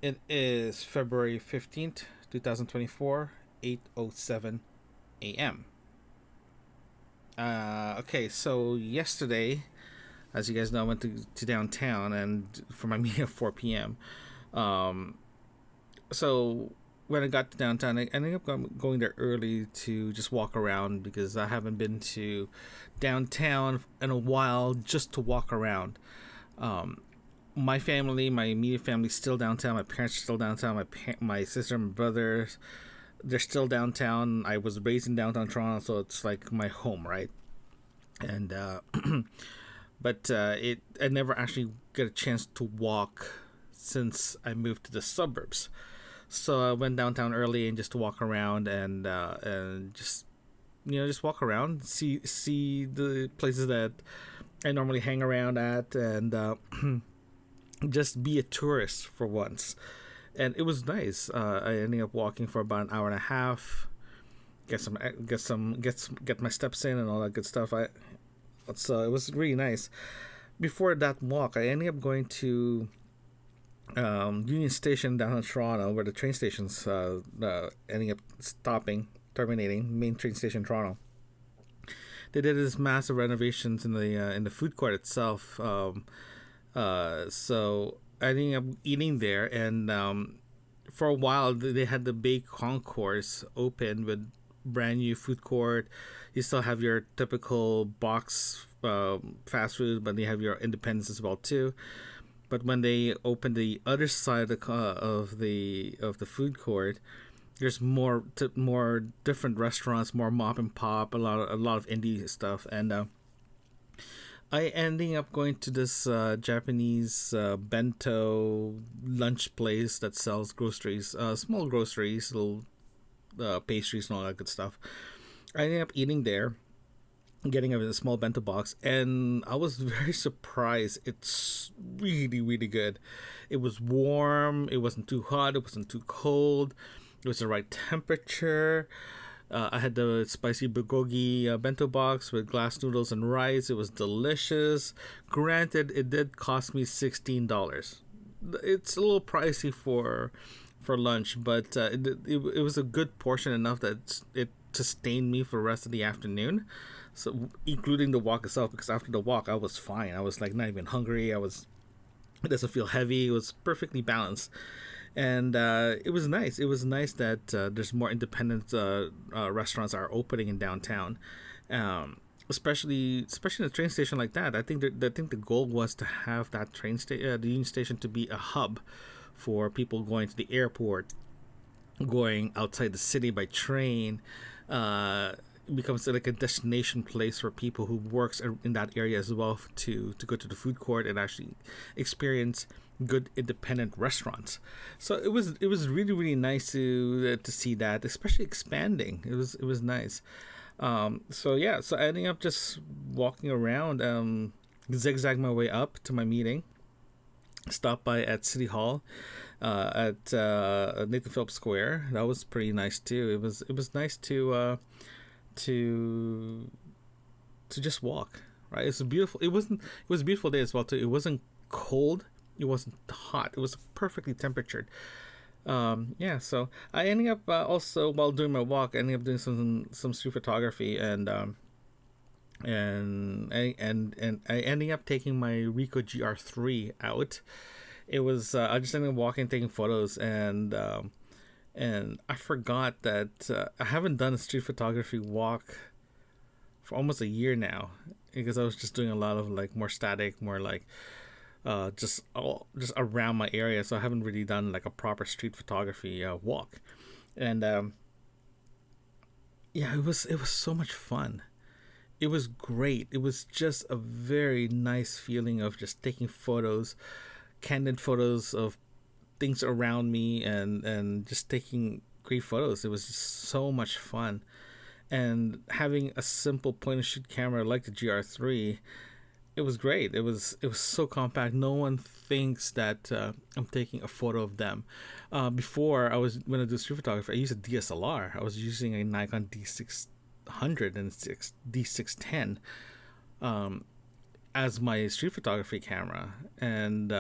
It is February 15th, 2024, 8:07 a.m. Okay, so yesterday, as you guys know, I went to downtown and for my meeting at 4 p.m. Um, so when I got to downtown, I ended up going there early to just walk around because I haven't been to downtown in a while just to walk around. Um, my family, my immediate family, is still downtown. My parents are still downtown. My sister and brothers, they're still downtown. I was raised in downtown Toronto, so it's like my home, right? And but it I never actually get a chance to walk since I moved to the suburbs. So I went downtown early and just to walk around and just just walk around, see the places that I normally hang around at, and just be a tourist for once. And it was nice. I ended up walking for about an hour and a half, get my steps in and all that good stuff. So it was really nice. Before that walk, I ended up going to Union Station down in Toronto, where the train station's ending up terminating main train station Toronto. They did this massive renovations in the food court itself. So I ended up eating there, and for a while they had the Bay Concourse open with brand new food court. You still have your typical box fast food, but they have your independents as well too. But when they opened the other side of the food court, there's more different restaurants, more mom and pop, a lot of indie stuff, and I ending up going to this Japanese bento lunch place that sells groceries, small groceries, little pastries and all that good stuff. I ended up eating there, getting a small bento box, and I was very surprised. It's really, really good. It was warm. It wasn't too hot. It wasn't too cold. It was the right temperature. I had the spicy bulgogi bento box with glass noodles and rice. It was delicious. Granted, it did cost me $16. It's a little pricey for lunch, but it was a good portion, enough that it sustained me for the rest of the afternoon. So including the walk itself, because after the walk I was fine. I was like not even hungry. It doesn't feel heavy. It was perfectly balanced, and it was nice. It was nice that there's more independent restaurants are opening in downtown, especially in a train station like that. I think the goal was to have that the Union Station, to be a hub for people going to the airport, going outside the city by train. It becomes like a destination place for people who works in that area as well, to go to the food court and actually experience good independent restaurants. So it was really, really nice to see that, especially expanding. It was nice. So yeah, so I ended up just walking around, zigzag my way up to my meeting. Stopped by at City Hall, at Nathan Phillips Square. That was pretty nice too. It was nice to to just walk. Right, it's beautiful. It was a beautiful day as well too. It wasn't cold. It wasn't hot. It was perfectly temperatured. Yeah, so I ended up also, while doing my walk, I ended up doing some street photography, and I ended up taking my Ricoh GR3 out. It was I just ended up walking, taking photos, and I forgot that I haven't done a street photography walk for almost a year now, because I was just doing a lot of like more static, more like just around my area. So I haven't really done like a proper street photography walk, and yeah, it was so much fun. It was great. It was just a very nice feeling of just taking photos, candid photos of things around me, and just taking great photos. It was just so much fun. And having a simple point and shoot camera like the GR3, it was great. It was so compact. No one thinks that I'm taking a photo of them. Before, I was when I do street photography, I used a DSLR. I was using a Nikon D600 and D610. Um, as my street photography camera, and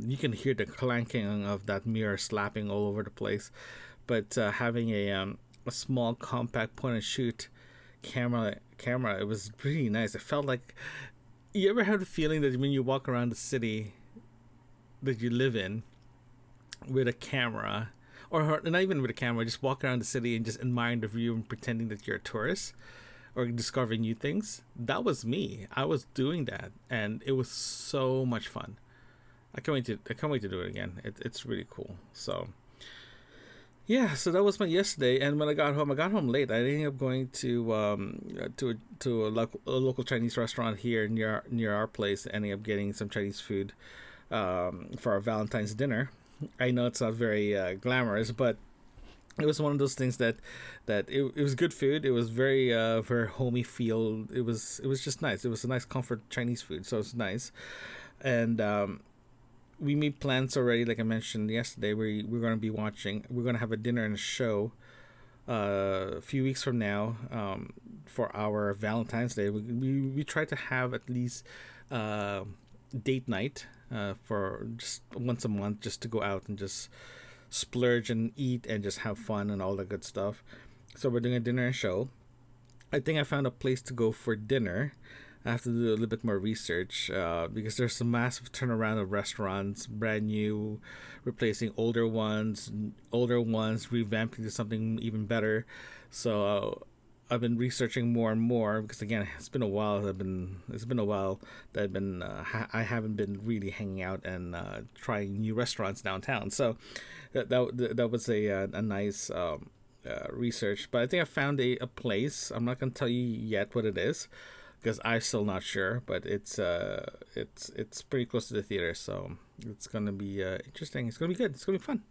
you can hear the clanking of that mirror slapping all over the place. But having a small compact point and shoot camera, it was really nice. It felt like, you ever had the feeling that when you walk around the city that you live in with a camera, or not even with a camera, just walk around the city and just admiring the view and pretending that you're a tourist or discovering new things? That was me. I was doing that, and it was so much fun. I can't wait to do it again. It's really cool. So yeah, so that was my yesterday. And when I got home late. I ended up going to a local Chinese restaurant here near our place. Ending up getting some Chinese food for our Valentine's dinner. I know it's not very glamorous, but it was one of those things that it was good food. It was very homey feel. It was just nice. It was a nice comfort Chinese food, so it's nice. And we made plans already, like I mentioned yesterday. We're going to be watching. We're going to have a dinner and a show a few weeks from now, for our Valentine's Day. We try to have at least date night for just once a month, just to go out and just splurge and eat and just have fun and all that good stuff. So we're doing a dinner and show. I think I found a place to go for dinner. I have to do a little bit more research because there's a massive turnaround of restaurants, brand new, replacing older ones, revamping to something even better. So I've been researching more and more because, again, it's been a while. It's been a while that I haven't been really hanging out and trying new restaurants downtown. So that was a nice research. But I think I found a place. I'm not gonna tell you yet what it is because I'm still not sure. But it's pretty close to the theater, so it's gonna be interesting. It's gonna be good. It's gonna be fun.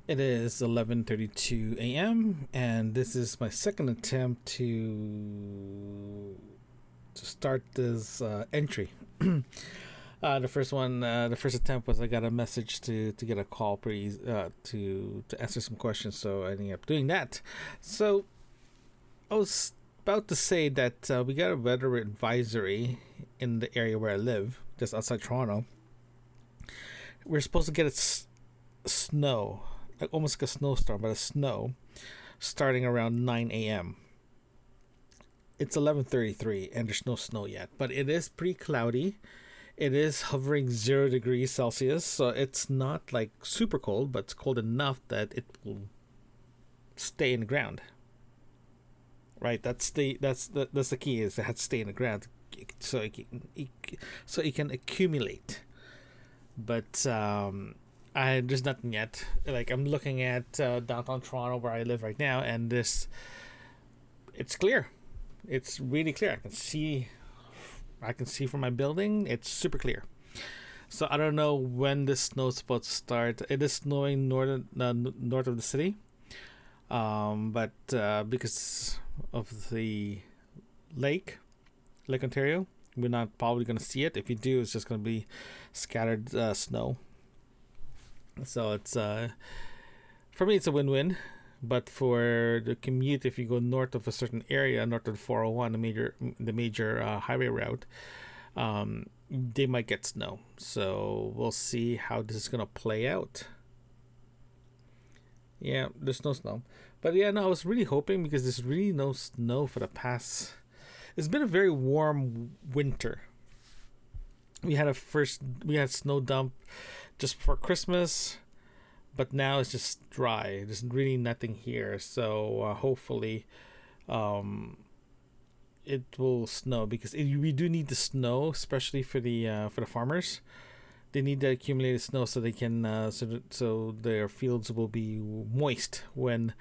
It is 11:32 a.m. and this is my second attempt to start this entry. The first attempt was I got a message to get a call, please, to answer some questions. So I ended up doing that. So I was about to say that we got a weather advisory in the area where I live, just outside Toronto. We're supposed to get snow, like almost like a snowstorm, but a snow, starting around 9 a.m. It's 11:33 and there's no snow yet, but it is pretty cloudy. It is hovering 0 degrees Celsius, so it's not like super cold, but it's cold enough that it will stay in the ground. Right, that's the key, is it has to stay in the ground so it can accumulate. But there's nothing yet. Like, I'm looking at downtown Toronto where I live right now, and it's clear. It's really clear. I can see from my building. It's super clear. So I don't know when the snow's supposed to start. It is snowing north of the city, but because of the Lake Ontario, we're not probably going to see it. If you do, it's just going to be scattered snow. So it's for me, it's a win-win. But for the commute, if you go north of a certain area, north of the 401, the major highway route, they might get snow. So we'll see how this is gonna play out. Yeah, there's no snow, but yeah, no, I was really hoping, because there's really no snow for the past. It's been a very warm winter. We had snow dump just before Christmas, but now it's just dry. There's really nothing here, so hopefully it will snow, because we do need the snow, especially for the farmers. They need the accumulated snow so they can so their fields will be moist when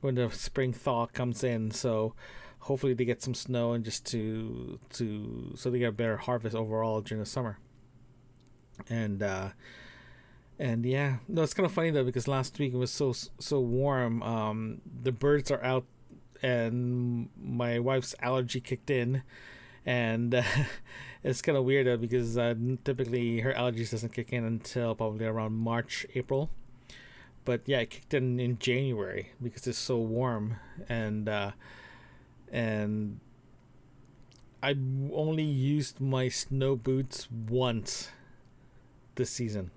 the spring thaw comes in. So hopefully they get some snow, and just so they get a better harvest overall during the summer. And yeah, no, it's kind of funny though, because last week it was so warm. The birds are out, and my wife's allergy kicked in, and it's kind of weird though, because typically her allergies doesn't kick in until probably around March, April. But yeah, it kicked in January because it's so warm, and I only used my snow boots once this season.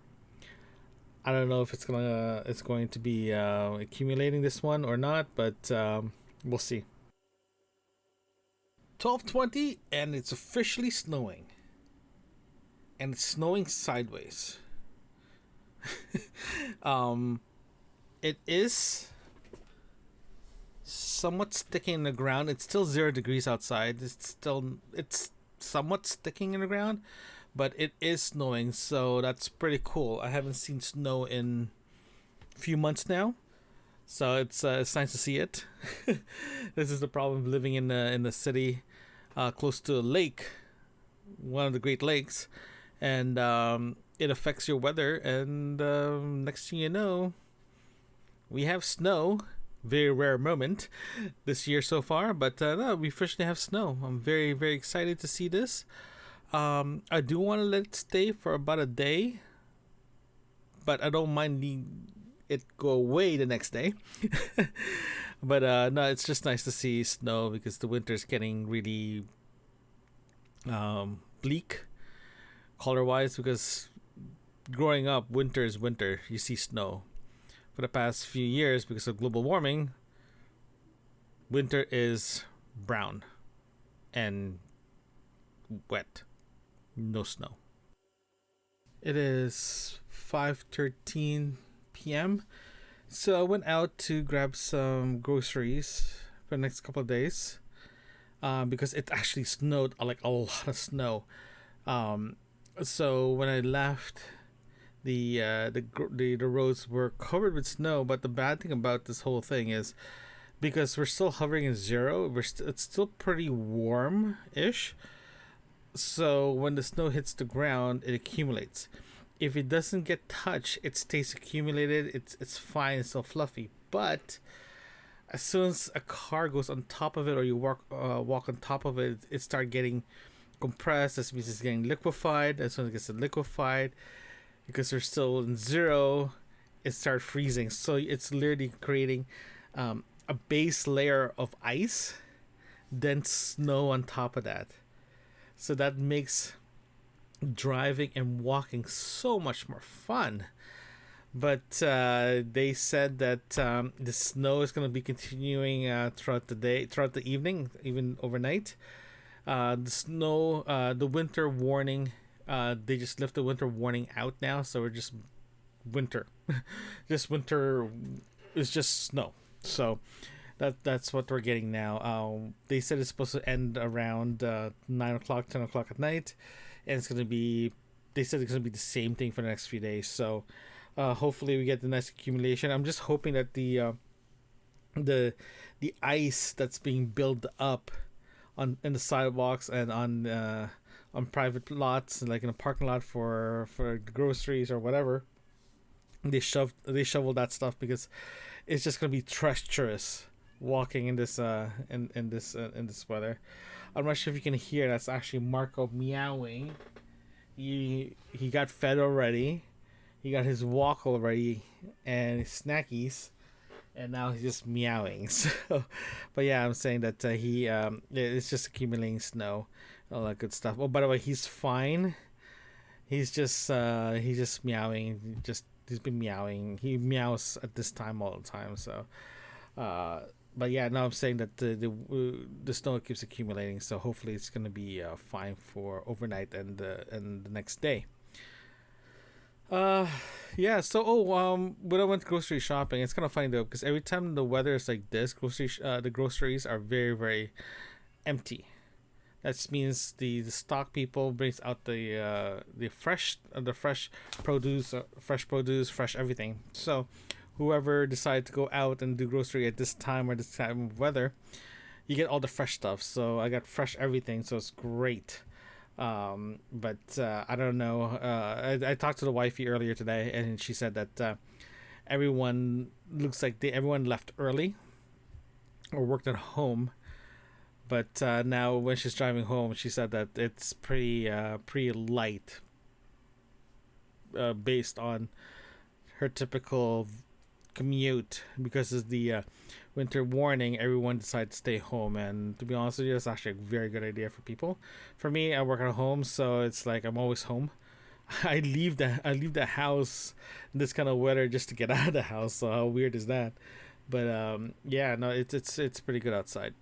I don't know if it's going to be accumulating this one or not, but we'll see. 12:20 and it's officially snowing, and it's snowing sideways. um, it is somewhat sticking in the ground. It's still 0 degrees outside. It's somewhat sticking in the ground, but it is snowing, so that's pretty cool. I haven't seen snow in a few months now, so it's nice to see it. This is the problem of living in the city, close to a lake, one of the Great Lakes, and it affects your weather. And next thing you know, we have snow. Very rare moment this year so far, but no, we officially have snow. I'm very, very excited to see this. I do want to let it stay for about a day, but I don't mind it go away the next day. But no, it's just nice to see snow because the winter's getting really bleak color wise. Because growing up, winter is winter. You see snow. For the past few years, because of global warming, winter is brown and wet, no snow. It is 5:13 p.m. So I went out to grab some groceries for the next couple of days, because it actually snowed, like a lot of snow. So when I left, the roads were covered with snow. But the bad thing about this whole thing is, because we're still hovering in zero, it's still pretty warm ish. So when the snow hits the ground, it accumulates. If it doesn't get touched, it stays accumulated. It's fine. It's still fluffy. But as soon as a car goes on top of it, or you walk on top of it, it starts getting compressed. This means it's getting liquefied. As soon as it gets liquefied, because they're still in zero, it starts freezing. So it's literally creating a base layer of ice, then snow on top of that. So that makes driving and walking so much more fun. But they said that the snow is going to be continuing throughout the day, throughout the evening, even overnight. The winter warning, they just left the winter warning out now, so we're just winter. Just winter is just snow. So that's what we're getting now. They said it's supposed to end around 9 o'clock, 10 o'clock at night, and it's gonna be. They said it's gonna be the same thing for the next few days. So hopefully we get the nice accumulation. I'm just hoping that the ice that's being built up in the sidewalks and on private lots, like in a parking lot for groceries or whatever, they shovel that stuff, because it's just gonna be treacherous walking in this in this weather. I'm not sure if you can hear. That's actually Marco meowing. He got fed already. He got his walk already and his snackies, and now he's just meowing. So, but yeah, I'm saying that it's just accumulating snow, all that good stuff. Oh, by the way, he's fine. He's just meowing. He's been meowing. He meows at this time all the time. So, but yeah, now I'm saying that the snow keeps accumulating. So hopefully it's gonna be fine for overnight and the next day. Yeah. So when I went grocery shopping, it's kind of funny though, because every time the weather is like this, the groceries are very, very empty. That means the stock people brings out the fresh produce, fresh everything. So whoever decides to go out and do grocery at this time or this time of weather, you get all the fresh stuff. So I got fresh everything, so it's great. But I don't know. I talked to the wifey earlier today, and she said that everyone looks like everyone left early or worked at home. But now when she's driving home, she said that it's pretty light, based on her typical commute because of the winter warning. Everyone decided to stay home, and to be honest with you, it's actually a very good idea for people. For me, I work at home, so it's like I'm always home. I leave the house in this kind of weather just to get out of the house. So how weird is that? But yeah, no, it's pretty good outside.